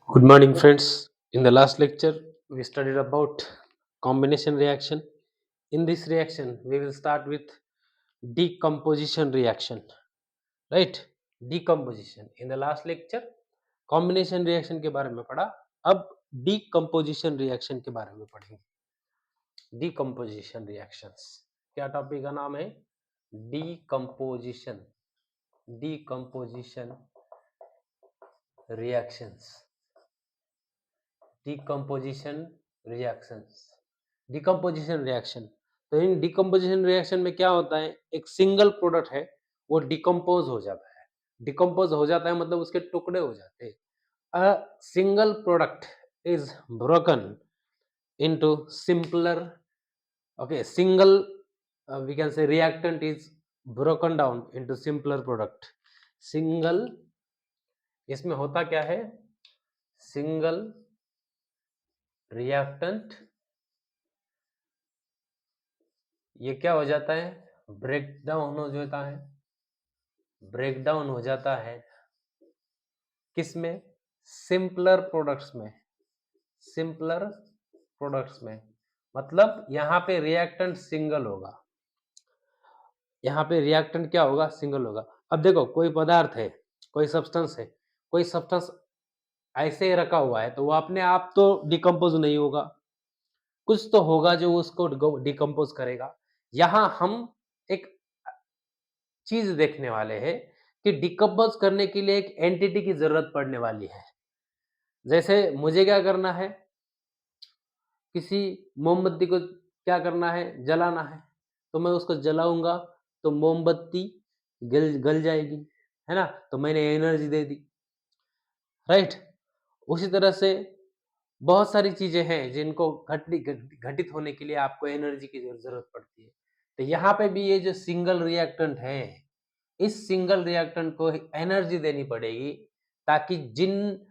Good morning, friends. In the last lecture, we studied about combination reaction. In this reaction, we will start with decomposition reaction. Right? Decomposition. In the last lecture, combination reaction के बारे में पढ़ा. अब decomposition reaction के बारे में पढ़ेंगे. Decomposition reactions. क्या टॉपिक का नाम है? Decomposition. Decomposition reactions. Decomposition reactions. Decomposition reaction, तो इन डिकम्पोजिशन रिएक्शन में क्या होता है, एक सिंगल प्रोडक्ट है वो डिकम्पोज हो जाता है. डिकम्पोज हो जाता है मतलब उसके टुकड़े हो जाते हैं. A single product is broken into simpler. Okay, single we can say reactant is broken down into simpler product. Single, इसमें होता क्या है, सिंगल रिएक्टेंट ये क्या हो जाता है, ब्रेक डाउन हो जाता है. ब्रेक डाउन हो जाता है किसमें, सिंपलर प्रोडक्ट्स में. सिंपलर प्रोडक्ट्स में मतलब यहाँ पे रिएक्टेंट सिंगल होगा. यहाँ पे रिएक्टेंट क्या होगा, सिंगल होगा. अब देखो, कोई पदार्थ है, कोई सब्सटेंस है, कोई सब्सटेंस ऐसे ही रखा हुआ है तो वो अपने आप तो डिकम्पोज नहीं होगा, कुछ तो होगा जो उसको डिकम्पोज करेगा. यहाँ हम एक चीज देखने वाले हैं कि डिकम्पोज करने के लिए एक एंटिटी की जरूरत पड़ने वाली है. जैसे मुझे क्या करना है, किसी मोमबत्ती को क्या करना है, जलाना है, तो मैं उसको जलाऊंगा तो मोमबत्ती गल जाएगी, है ना, तो मैंने एनर्जी दे दी. राइट. उसी तरह से बहुत सारी चीजें हैं जिनको घटित होने के लिए आपको एनर्जी की जरूरत पड़ती है. तो यहाँ पे भी ये जो सिंगल रिएक्टेंट है, इस सिंगल रिएक्टेंट को एनर्जी देनी पड़ेगी ताकि जिन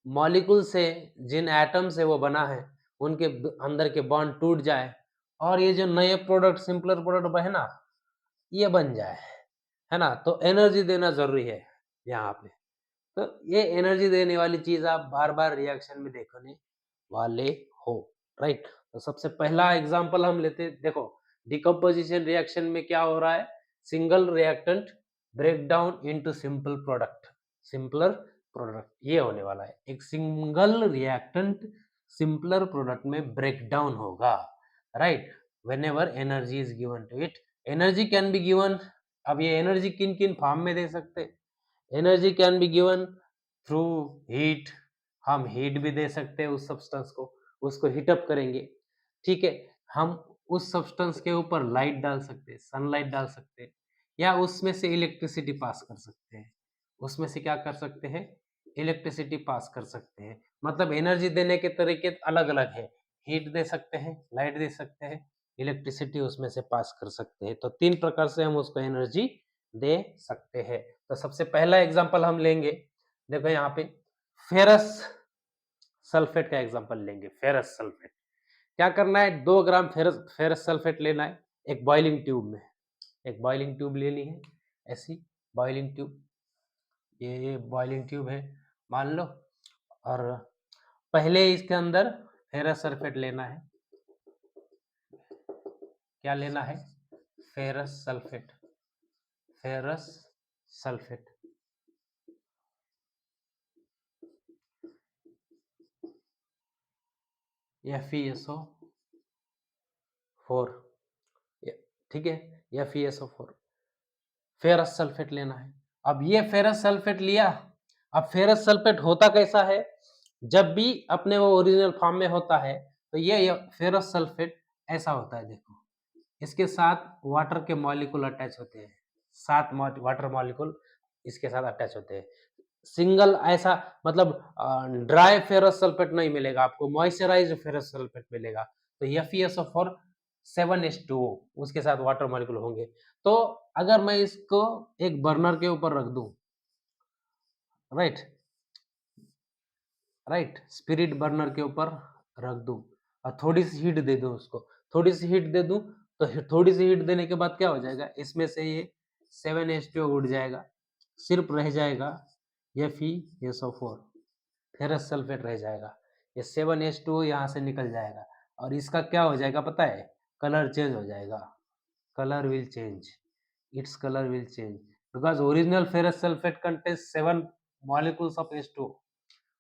मॉलिक्यूल से, जिन एटम से वो बना है, उनके अंदर के बॉन्ड टूट जाए और ये जो नए प्रोडक्ट, सिंपलर प्रोडक्ट है ना, ये बन जाए, है ना. तो एनर्जी देना जरूरी है यहाँ पे. तो ये एनर्जी देने वाली चीज आप बार बार रिएक्शन में देखने वाले हो. राइट. तो सबसे पहला एग्जांपल हम लेते, देखो डिकम्पोजिशन रिएक्शन में क्या हो रहा है, single reactant break down into simple product, simpler product. ये होने वाला है, एक सिंगल रिएक्टेंट सिंपलर प्रोडक्ट में ब्रेक डाउन होगा. Right. Whenever energy is given to it. Energy can be given. अब ये एनर्जी किन किन फॉर्म में दे सकते, energy can be given through heat. हम हीट भी दे सकते हैं उस सब्सटेंस को, उसको हीटअप करेंगे. ठीक है. हम उस सब्सटेंस के ऊपर लाइट डाल सकते हैं, सनलाइट डाल सकते हैं, या उसमें से इलेक्ट्रिसिटी पास कर सकते हैं. उसमें से क्या कर सकते हैं, इलेक्ट्रिसिटी पास कर सकते हैं. मतलब एनर्जी देने के तरीके अलग अलग है. हीट दे सकते हैं, लाइट दे सकते हैं, इलेक्ट्रिसिटी उसमें से पास कर सकते हैं. तो तीन प्रकार से हम उसको एनर्जी दे सकते हैं. तो सबसे पहला एग्जांपल हम लेंगे, देखो यहाँ पे फेरस सल्फेट का एग्जांपल लेंगे. फेरस सल्फेट क्या करना है, 2 ग्राम फेरस फेरस सल्फेट लेना है एक बॉइलिंग ट्यूब में. एक बॉइलिंग ट्यूब लेनी है, ऐसी बॉइलिंग ट्यूब, ये बॉइलिंग ट्यूब है मान लो. और पहले इसके अंदर फेरस सल्फेट लेना है. क्या लेना है, ferrous sulphate. Ferrous sulphate FeSO4. ठीक है, FeSO4 फेरस सल्फेट लेना है. अब ये फेरस सल्फेट लिया. अब फेरस सल्फेट होता कैसा है, जब भी अपने वो ओरिजिनल फॉर्म में होता है तो ये फेरस सल्फेट ऐसा होता है. देखो, इसके साथ वाटर के मॉलिक्यूल अटैच होते हैं, 7 वाटर मॉलिक्यूल इसके साथ अटैच होते हैं. सिंगल ऐसा मतलब ड्राई फेरस सल्फेट नहीं मिलेगा आपको, मॉइस्चराइज्ड फेरस सल्फेट मिलेगा. तो FeSO4 7H2O उसके साथ वाटर मॉलिक्यूल होंगे. तो अगर मैं इसको एक बर्नर के ऊपर रख दूं, राइट राइट, स्पिरिट बर्नर के ऊपर रख दूं और थोड़ी सी हीट दे दूं उसको, थोड़ी सी हीट दे दूं, तो थोड़ी सी हीट देने के बाद क्या हो जाएगा, इसमें से ये 7H2O उड़ जाएगा, सिर्फ रह जाएगा FeSO4 फेरस सल्फेट रह जाएगा। ये 7H2O यहाँ से निकल जाएगा और इसका क्या हो जाएगा पता है? कलर चेंज हो जाएगा। Colour will change, its colour will change because original ferrous sulphate contains 7 molecules of H2O।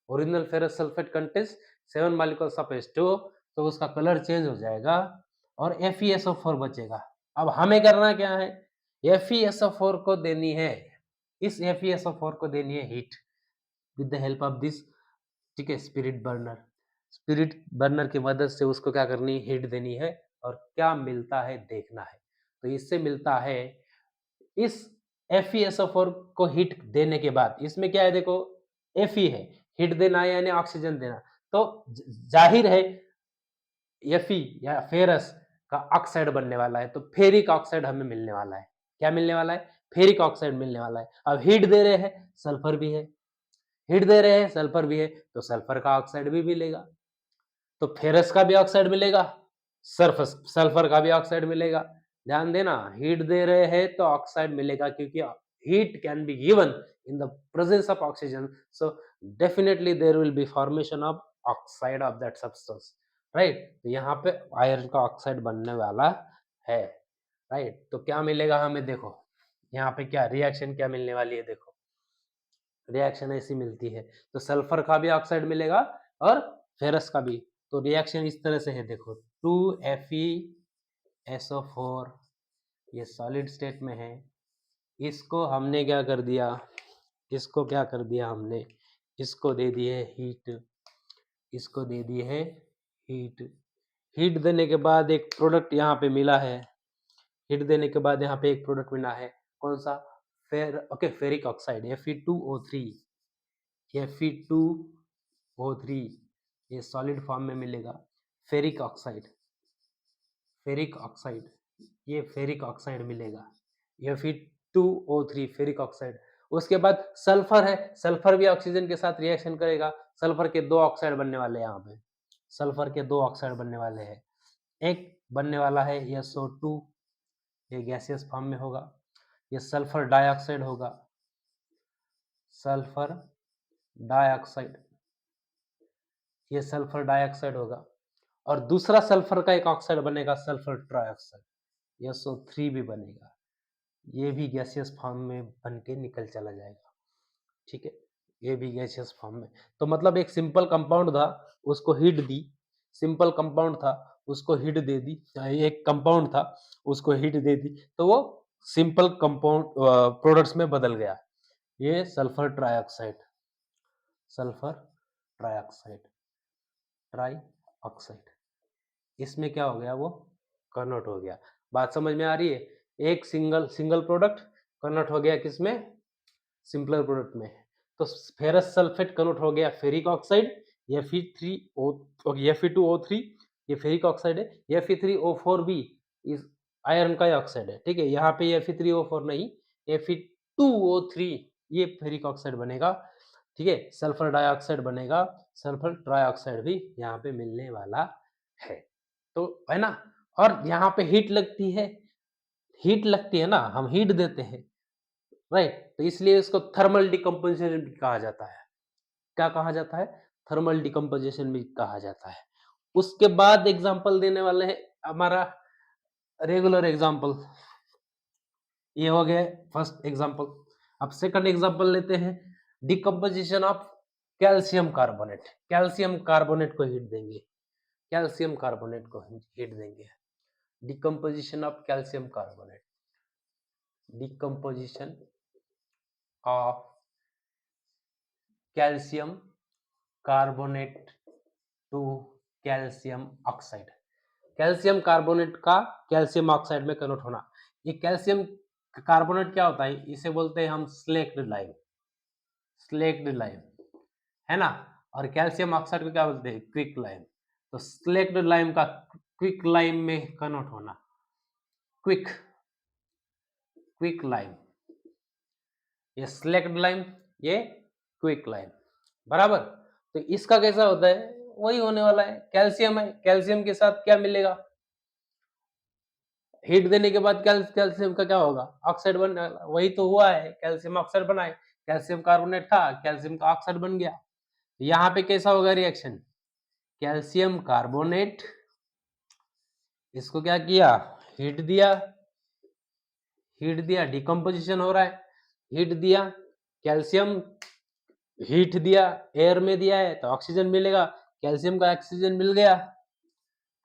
Original ferrous sulphate contains 7 molecules of H2O, तो उसका कलर चेंज हो जाएगा और FeSO4 बचेगा। अब हमें करना क्या है? FeSO4 को देनी है, इस FeSO4 को देनी है heat with the help of this, ठीक है, स्पिरिट बर्नर। स्पिरिट बर्नर की मदद से उसको क्या करनी है? हीट देनी है और क्या मिलता है देखना है। तो इससे मिलता है, इस FeSO4 को हीट देने के बाद इसमें क्या है देखो, Fe है, हीट देना है यानी ऑक्सीजन देना, तो जाहिर है Fe या फेरस का ऑक्साइड बनने वाला है, तो फेरिक ऑक्साइड हमें मिलने वाला है। क्या मिलने वाला है? फेरिक ऑक्साइड मिलने वाला है। अब हीट दे रहे हैं, सल्फर भी है, हीट दे रहे हैं, सल्फर भी है, तो सल्फर का ऑक्साइड भी मिलेगा। तो फेरस का भी ऑक्साइड मिलेगा, सल्फर का भी ऑक्साइड मिलेगा। ध्यान देना, हीट दे रहे हैं तो ऑक्साइड मिलेगा, क्योंकि heat can be given in the presence of oxygen, so definitely there will be formation of oxide of that substance, right. तो यहाँ पे आयरन का ऑक्साइड बनने वाला है, राइट। तो क्या मिलेगा हमें देखो, यहाँ पे क्या रिएक्शन क्या मिलने वाली है देखो, रिएक्शन ऐसी मिलती है, तो सल्फर का भी ऑक्साइड मिलेगा और फेरस का भी। तो रिएक्शन इस तरह से है देखो, 2FeSO4 ये सॉलिड स्टेट में है, इसको हमने क्या कर दिया, इसको क्या कर दिया हमने, इसको दे दिए हीट, इसको दे दिए है हीट। हीट देने के बाद एक प्रोडक्ट यहाँ पे मिला है, हीट देने के बाद यहाँ पे एक प्रोडक्ट मिला है, कौन सा? फेरिक ऑक्साइड Fe2O3, Fe2O3 ये सॉलिड फॉर्म में मिलेगा। फेरिक ऑक्साइड, फेरिक ऑक्साइड, ये फेरिक ऑक्साइड मिलेगा, Fe2O3 फेरिक ऑक्साइड। उसके बाद सल्फर है, सल्फर भी ऑक्सीजन के साथ रिएक्शन करेगा, सल्फर के दो ऑक्साइड बनने वाले हैं यहाँ पे, सल्फर के दो ऑक्साइड बनने वाले हैं। एक बनने वाला है SO2, ये गैसियस फॉर्म में होगा, ये सल्फर डाइऑक्साइड होगा, सल्फर डाइऑक्साइड, ये सल्फर डाइऑक्साइड होगा। और दूसरा सल्फर का एक ऑक्साइड बनेगा, सल्फर ट्राइऑक्साइड, SO3 भी बनेगा, ये भी गैसियस फॉर्म में बन के निकल चला जाएगा, ठीक है, ये भी गैसियस फॉर्म में। तो मतलब एक सिंपल कंपाउंड था, उसको हीट दी, सिंपल कंपाउंड था उसको हीट दे दी, एक कंपाउंड था उसको हीट दे दी, तो वो सिंपल कंपाउंड प्रोडक्ट्स में बदल गया। ये sulphur trioxide, sulphur trioxide, trioxide, इसमें क्या हो गया, वो कन्वर्ट हो गया। बात समझ में आ रही है? एक सिंगल प्रोडक्ट कन्वर्ट हो गया किसमें? सिंपलर प्रोडक्ट में। तो फेरस सल्फेट कन्वर्ट हो गया फेरिक ऑक्साइड, Fe2O3 ये फेरिक ऑक्साइड है, Fe3O4 भी इस आयरन का ऑक्साइड है, ठीक है। यहाँ पे Fe3O4 नहीं, Fe2O3 ये फेरिक ऑक्साइड बनेगा, ठीक है, सल्फर डाइऑक्साइड बनेगा, सल्फर ट्राइऑक्साइड भी यहाँ पे मिलने वाला है, तो है ना। और यहाँ पे हीट लगती है, हीट लगती है ना, हम हीट देते हैं, राइट, तो इसलिए इसको थर्मल डिकम्पोजिशन भी कहा जाता है। क्या कहा जाता है? थर्मल डिकम्पोजिशन भी कहा जाता है। उसके बाद एग्जांपल देने वाले हैं हमारा रेगुलर एग्जांपल, ये हो गया फर्स्ट एग्जांपल। अब सेकंड एग्जांपल लेते हैं, decomposition of calcium carbonate. Calcium carbonate को हीट देंगे, कैल्शियम कार्बोनेट को हीट देंगे, decomposition of calcium carbonate, decomposition of calcium carbonate to calcium oxide, calcium carbonate का कैल्शियम ऑक्साइड में कन्वर्ट होना। ये कैल्शियम कार्बोनेट क्या होता है? इसे बोलते हैं हम स्लेक्ड लाइम, स्लेक्ड लाइम, है ना। और कैल्शियम ऑक्साइड को क्या बोलते हैं? Quick lime. तो स्लेक्ड लाइम का क्विक लाइम में कन्वर्ट होना, क्विक, क्विक लाइम, ये स्लेक्ड लाइम, ये क्विक लाइम, बराबर। तो इसका कैसा होता है? वही होने वाला है, कैल्शियम है, कैल्शियम के साथ क्या मिलेगा? हीट देने के बाद कैल्शियम का क्या होगा? ऑक्साइड बनने वाला, वही तो हुआ है, कैल्शियम ऑक्साइड बना है। कैल्शियम कार्बोनेट था, कैल्शियम का ऑक्साइड बन गया। यहाँ पे कैसा होगा रिएक्शन, कैल्शियम कार्बोनेट, इसको क्या किया, हीट दिया, डिकम्पोजिशन हो रहा है, हीट दिया, कैल्शियम हीट दिया, एयर में दिया है तो ऑक्सीजन मिलेगा, कैल्शियम का ऑक्सीजन मिल गया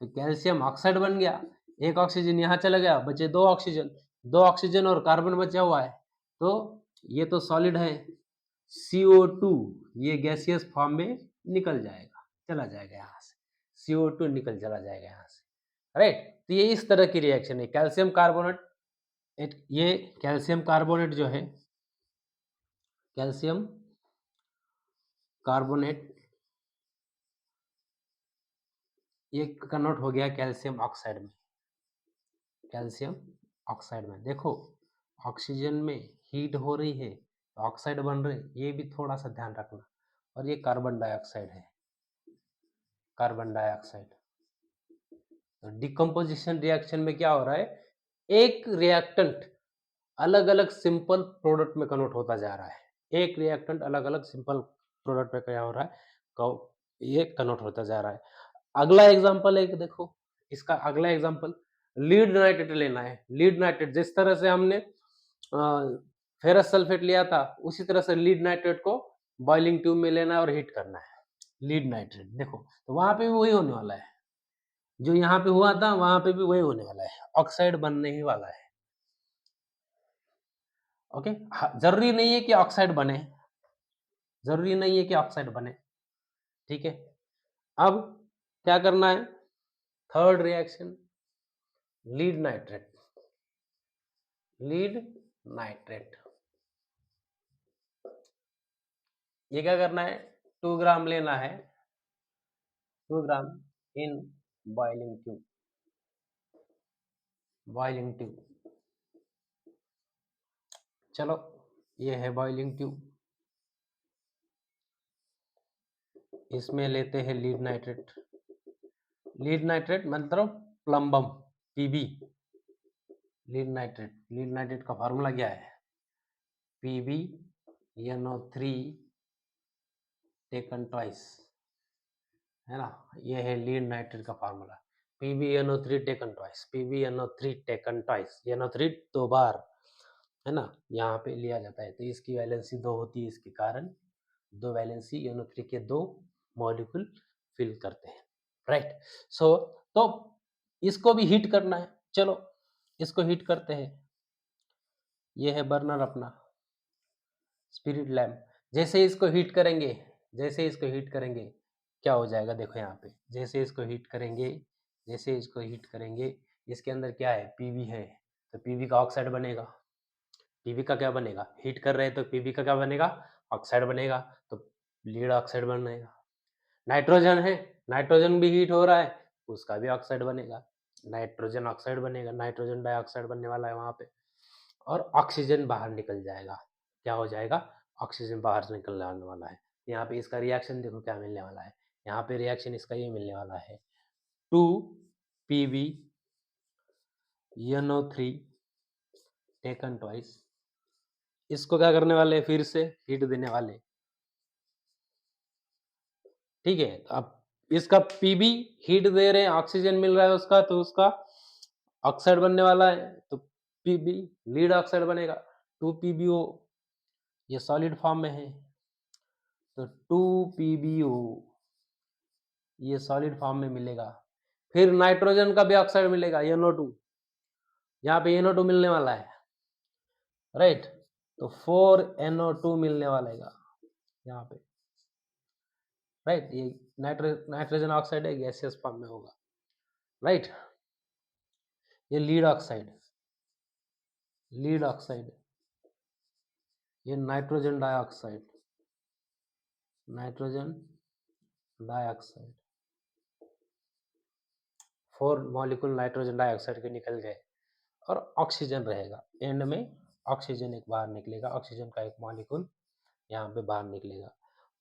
तो कैल्शियम ऑक्साइड बन गया, एक ऑक्सीजन यहाँ चला गया, बचे दो ऑक्सीजन और कार्बन बचा हुआ है, तो ये तो सॉलिड है, CO2 ये गैसियस फॉर्म में निकल जाएगा, चला जाएगा यहाँ से, CO2 निकल चला जाएगा यहाँ से, राइट। तो ये इस तरह की रिएक्शन है, कैल्शियम कार्बोनेट, ये कैल्शियम कार्बोनेट जो है, कैल्शियम कार्बोनेट ये कन्वर्ट हो गया कैल्शियम ऑक्साइड में, कैल्शियम ऑक्साइड में। देखो ऑक्सीजन में हीट हो रही है, ऑक्साइड बन रहे, ये भी थोड़ा सा ध्यान रखना। और ये कार्बन डाइऑक्साइड है, कार्बन डाइऑक्साइड। तो डिकम्पोजिशन रिएक्शन में क्या हो रहा है, एक रिएक्टेंट अलग अलग सिंपल प्रोडक्ट में कन्वर्ट होता जा रहा है, एक रिएक्टेंट अलग अलग सिंपल प्रोडक्ट में क्या हो रहा है, ये कन्वर्ट होता जा रहा है। अगला एग्जांपल है, देखो इसका अगला एग्जांपल, लीड नाइट्रेट लेना है। लीड नाइट्रेट जिस तरह से हमने फेरस सल्फेट लिया था, उसी तरह से लीड नाइट्रेट को बॉइलिंग ट्यूब में लेना है और हीट करना है। लीड नाइट्रेट देखो, तो वहां पे भी वही होने वाला है, जो यहाँ पे हुआ था वहां पे भी वही होने वाला है, ऑक्साइड बनने ही वाला है। ओके, जरूरी नहीं है कि ऑक्साइड बने, जरूरी नहीं है कि ऑक्साइड बने, ठीक है। अब क्या करना है, third reaction, lead nitrate, lead nitrate, ये क्या करना है, 2 ग्राम लेना है, 2 gram in boiling tube, boiling tube, चलो ये है बॉइलिंग ट्यूब, इसमें लेते हैं लीड नाइट्रेट, लीड नाइट्रेट मतलब प्लम्बम, पीबी, लीड नाइट्रेट का फार्मूला क्या है, PbNO3 टेकन ट्वाइस, है ना, ये है लीड नाइट्रेट का formula, PbNO3 taken twice, PbNO3 taken twice, NO3 दो बार, है ना, यहाँ पे लिया जाता है, तो इसकी वैलेंसी 2 होती है, इसके कारण 2 वैलेंसी NO3 के 2 मॉलिक्यूल फिल करते हैं, राइट। सो तो इसको भी हीट करना है, चलो इसको हीट करते हैं, ये है बर्नर अपना स्पिरिट लैम्प। जैसे इसको हीट करेंगे, जैसे इसको हीट करेंगे क्या हो जाएगा, देखो यहाँ पे, जैसे इसको हीट करेंगे, जैसे इसको हीट करेंगे, इसके अंदर क्या है, पीवी है, तो पीवी का ऑक्साइड बनेगा, पीवी का क्या बनेगा, हीट कर रहे हैं तो पीवी का क्या बनेगा, ऑक्साइड बनेगा, तो लीड ऑक्साइड बनेगा। नाइट्रोजन है, नाइट्रोजन भी हीट हो रहा है, उसका भी ऑक्साइड बनेगा, नाइट्रोजन ऑक्साइड बनेगा, नाइट्रोजन डाइऑक्साइड बनने वाला है वहां पे, और ऑक्सीजन बाहर निकल जाएगा, क्या हो जाएगा, ऑक्सीजन बाहर से निकल जाने वाला है। यहाँ पे इसका रिएक्शन देखो क्या मिलने वाला है, यहाँ पे रिएक्शन इसका ये मिलने वाला है, 2PbNO3 टेकन ट्वाइस, इसको क्या करने वाले, फिर से हीट देने वाले, ठीक है। अब इसका पीबी हीट दे रहे हैं, ऑक्सीजन मिल रहा है उसका, तो उसका ऑक्साइड बनने वाला है, तो पीबी लीड ऑक्साइड बनेगा, 2PbO, ये सॉलिड फॉर्म में है, तो 2PbO ये सॉलिड फॉर्म में मिलेगा। फिर नाइट्रोजन का भी ऑक्साइड मिलेगा, NO2, यहाँ पे NO2 मिलने वाला है, राइट, तो 4NO2 मिलने वाला है यहाँ पे, राइट, ये नाइट्रोजन ऑक्साइड है, गैसियस फॉर्म में होगा, राइट। ये लीड ऑक्साइड, लीड ऑक्साइड, ये nitrogen dioxide, nitrogen dioxide, 4 molecule nitrogen dioxide के निकल गए, और ऑक्सीजन रहेगा एंड में, ऑक्सीजन एक बाहर निकलेगा, ऑक्सीजन का एक मॉलिक्यूल यहाँ पे बाहर निकलेगा।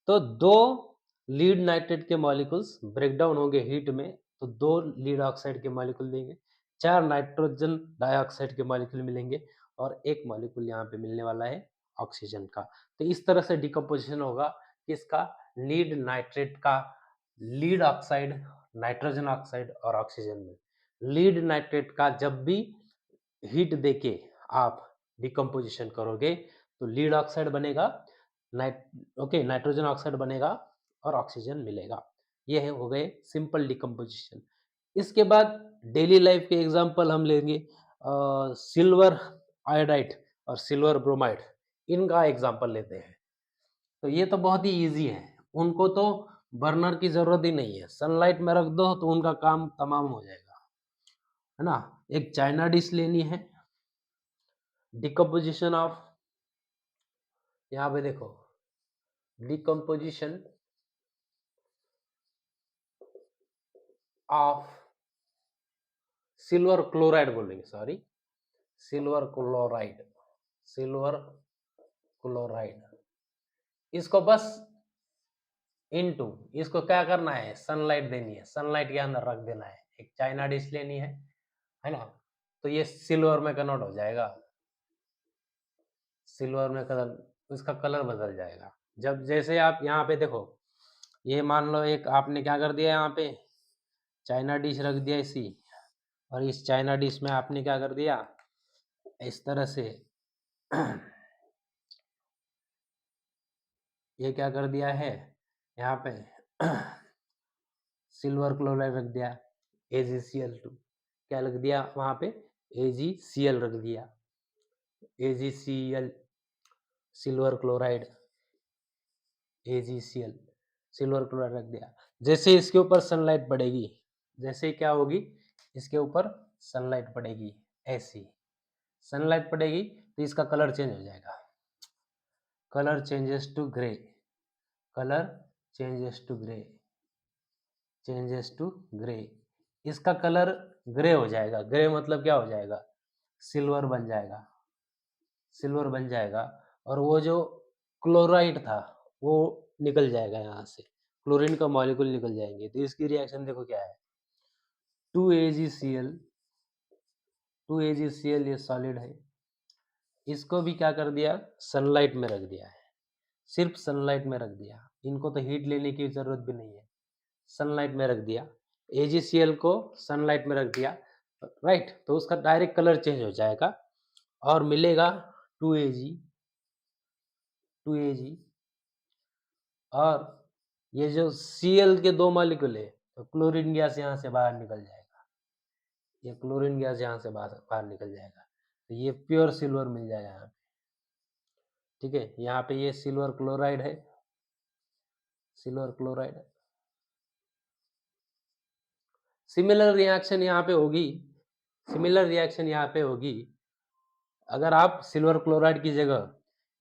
तो 2 लीड नाइट्रेट के मॉलिक्यूल्स ब्रेक डाउन होंगे हीट में, तो 2 लीड ऑक्साइड के मॉलिक्यूल देंगे, 4 नाइट्रोजन डाइऑक्साइड के मॉलिक्यूल मिलेंगे, और एक मॉलिक्यूल यहाँ पे मिलने वाला है ऑक्सीजन का। तो इस तरह से डिकम्पोजिशन होगा किसका, लीड नाइट्रेट का, लीड ऑक्साइड, नाइट्रोजन ऑक्साइड और ऑक्सीजन में। लीड नाइट्रेट का जब भी हीट देके आप डिकम्पोजिशन करोगे तो लीड ऑक्साइड बनेगा, नाइट्रोजन ऑक्साइड बनेगा और ऑक्सीजन मिलेगा। ये है हो गए सिंपल डिकम्पोजिशन। इसके बाद डेली लाइफ के एग्जांपल हम लेंगे, सिल्वर आयोडाइड और सिल्वर ब्रोमाइड, इनका एग्जांपल लेते हैं। तो ये तो बहुत ही इजी है, उनको तो बर्नर की जरूरत ही नहीं है, सनलाइट में रख दो तो उनका काम तमाम हो जाएगा, है ना। एक चाइना डिश लेनी है, डिकम्पोजिशन ऑफ, यहाँ पे देखो डिकम्पोजिशन ऑफ सिल्वर क्लोराइड बोलेंगे, sorry silver chloride, silver chloride, इसको बस इनटू, इसको क्या करना है, सनलाइट देनी है, सनलाइट के अंदर रख देना है, एक चाइना डिश लेनी है ना। तो ये सिल्वर में कन्वर्ट हो जाएगा, सिल्वर में कलर, इसका कलर बदल जाएगा। जब जैसे आप यहाँ पे देखो, ये मान लो एक आपने क्या कर दिया, यहाँ पे चाइना डिश रख दिया इसी, और इस चाइना डिश में आपने क्या कर दिया, इस तरह से ये क्या कर दिया है, यहाँ पे सिल्वर क्लोराइड रख दिया, AgCl2, क्या रख दिया वहां पे, AgCl रख दिया, AgCl, silver chloride, AgCl, silver chloride रख दिया। जैसे इसके ऊपर सनलाइट पड़ेगी, जैसे क्या होगी, इसके ऊपर सनलाइट पड़ेगी, ऐसी सनलाइट पड़ेगी तो इसका कलर चेंज हो जाएगा, colour changes to grey, colour changes to grey, changes to grey, इसका कलर ग्रे हो जाएगा। ग्रे मतलब क्या हो जाएगा, सिल्वर बन जाएगा, सिल्वर बन जाएगा। और वो जो क्लोराइड था वो निकल जाएगा, यहाँ से क्लोरीन का मॉलिक्यूल निकल जाएंगे। तो इसकी रिएक्शन देखो क्या है, 2AgCl, 2AgCl ये सॉलिड है, इसको भी क्या कर दिया, सनलाइट में रख दिया है, सिर्फ सनलाइट में रख दिया, इनको तो हीट लेने की जरूरत भी नहीं है, सनलाइट में रख दिया, AgCl को सनलाइट में रख दिया, राइट। तो उसका डायरेक्ट कलर चेंज हो जाएगा और मिलेगा 2Ag, 2Ag, और ये जो Cl के दो मॉलिक्यूल है तो क्लोरीन गैस यहाँ से बाहर निकल जाएगा, ये क्लोरीन गैस यहाँ से बाहर निकल जाएगा, तो ये प्योर सिल्वर मिल जाएगा यहाँ पे, ठीक है। यहाँ पे ये सिल्वर क्लोराइड है, सिल्वर क्लोराइड, सिमिलर रिएक्शन यहाँ पे होगी, सिमिलर रिएक्शन यहाँ पे होगी अगर आप सिल्वर क्लोराइड की जगह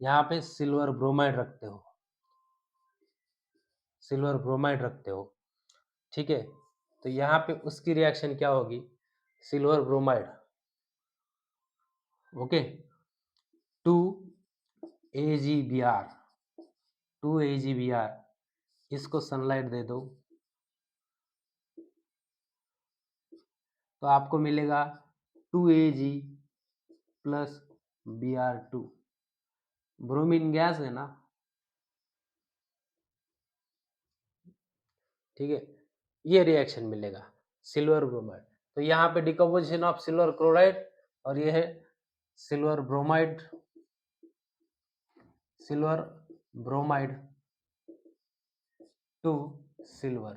यहाँ पे सिल्वर ब्रोमाइड रखते हो, सिल्वर ब्रोमाइड रखते हो, ठीक है। तो यहाँ पे उसकी रिएक्शन क्या होगी, silver bromide, okay, 2AgBr, 2AgBr, इसको सनलाइट दे दो तो आपको मिलेगा 2Ag plus Br2, bromine gas है ना, ठीक है। ये रिएक्शन मिलेगा सिल्वर ब्रोमाइड। तो यहाँ पे डिकम्पोजिशन ऑफ सिल्वर क्लोराइड और ये है silver bromide, silver bromide to silver.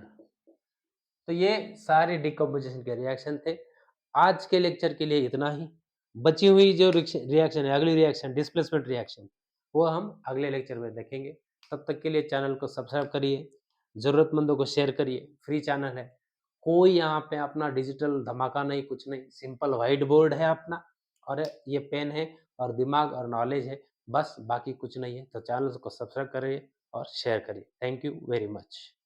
तो ये सारे डिकम्पोजिशन के रिएक्शन थे। आज के लेक्चर के लिए इतना ही। बची हुई जो रिएक्शन है, अगली रिएक्शन डिस्प्लेसमेंट रिएक्शन, वो हम अगले लेक्चर में देखेंगे। तब तक के लिए चैनल को सब्सक्राइब करिए, ज़रूरतमंदों को शेयर करिए, फ्री चैनल है। कोई यहाँ पे अपना डिजिटल धमाका नहीं, कुछ नहीं, सिंपल व्हाइट बोर्ड है अपना, और ये पेन है और दिमाग और नॉलेज है, बस बाकी कुछ नहीं है। तो चैनल को सब्सक्राइब करिए और शेयर करिए। Thank you very much.